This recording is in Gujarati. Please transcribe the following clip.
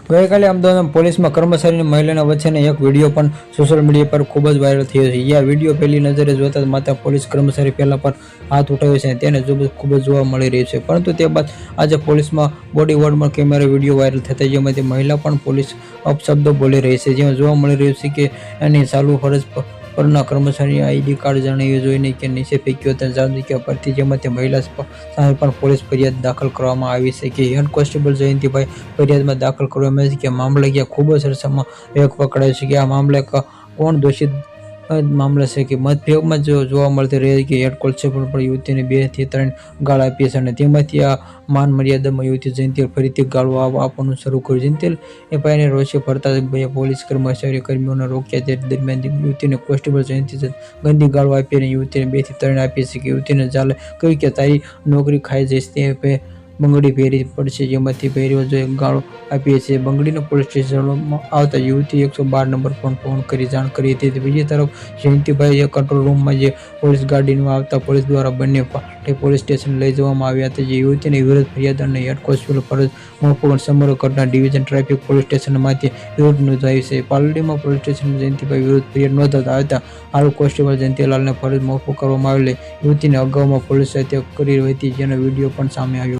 ગઈકાલે અમદાવાદ પોલીસમાં કર્મચારી અને મહિલાના વચ્ચેનો એક વિડીયો પણ સોશિયલ મીડિયા પર ખૂબ જ વાયરલ થયો છે। આ વિડીયો પહેલી નજરે જોતા માત્ર પોલીસ કર્મચારી પહેલા પર હાથ ઉઠાવ્યો છે, તેને ખૂબ જ જોવા મળી રહ્યું છે। પરંતુ તે બાદ આજે પોલીસમાં બોડી વોર્ડમાં કેમેરા વિડીયો વાયરલ થતા જેમાંથી મહિલા પણ પોલીસ અપશબ્દો બોલી રહી છે, જેમાં જોવા મળી રહ્યું છે કે એની ચાલુ ફરજ પરના કર્મચારીએ આઈડી કાર્ડ જાણી જોઈને કે નીચે ફેંક્યો હતા જાદુકીયા પરથી, જેમાંથી મહિલા સામે પણ પોલીસ ફરિયાદ દાખલ કરવામાં આવી છે કે હેડ કોન્સ્ટેબલ જયંતિભાઈ ફરિયાદમાં દાખલ કરવામાં આવી છે કે મામલે કે ખૂબ જ ચર્ચામાં પકડાયો છે કે આ મામલે કોણ દોષિત મામલે છે કે મતભેદમાં જોવા મળતી રહી કે હેડ કોન્સ્ટેબલ પર યુવતીને 2 થી 3 ગાળ આપી છે અને તેમાંથી આ માન મર્યાદામાં યુવતી જયંતિએ ફરીથી ગાળો આપવાનું શરૂ કર્યું। જયંતિએ ભાઈને રોષે ભરતા બે પોલીસ કર્મીઓને રોક્યા તે દરમિયાન યુવતીને કોન્સ્ટેબલ જયંતિ ગંદી ગાળો આપી અને યુવતીને 2 થી 3 આપી છે કે યુવતીને જાલે કહ્યું કે તારી નોકરી ખાઈ જઈશ, તે બંગડી પહેરી પડશે, જેમાંથી પહેરીઓ ગાળો આપીએ છીએ। બંગડીના પોલીસ સ્ટેશનમાં આવતા યુવતી 112 નંબર પર ફોન કરી જાણ કરી હતી। બીજી તરફ જયંતિભાઈ કંટ્રોલ રૂમમાં પોલીસ ગાડીમાં આવતા પોલીસ દ્વારા બંને પાર્ટી પોલીસ સ્ટેશન લઈ જવામાં આવ્યા હતા। જે યુવતીની વિરુદ્ધ ફરિયાદ અને હેડ કોન્સ્ટેબલ ફરજ મોકલવા સમગ્ર ઘટના ડિવિઝન ટ્રાફિક પોલીસ સ્ટેશનમાંથી વિરુદ્ધ નોંધાઈ છે। પાલડીમાં પોલીસ સ્ટેશનમાં જયંતિભાઈ વિરુદ્ધ ફરિયાદ નોંધાતા હતા હાલ કોન્સ્ટેબલ જયંતિલાલને ફરજ મોકૂફ કરવામાં આવેલી યુવતીને અગાઉમાં પોલીસ હત્યા કરી હતી, જેનો વિડીયો પણ સામે આવ્યો।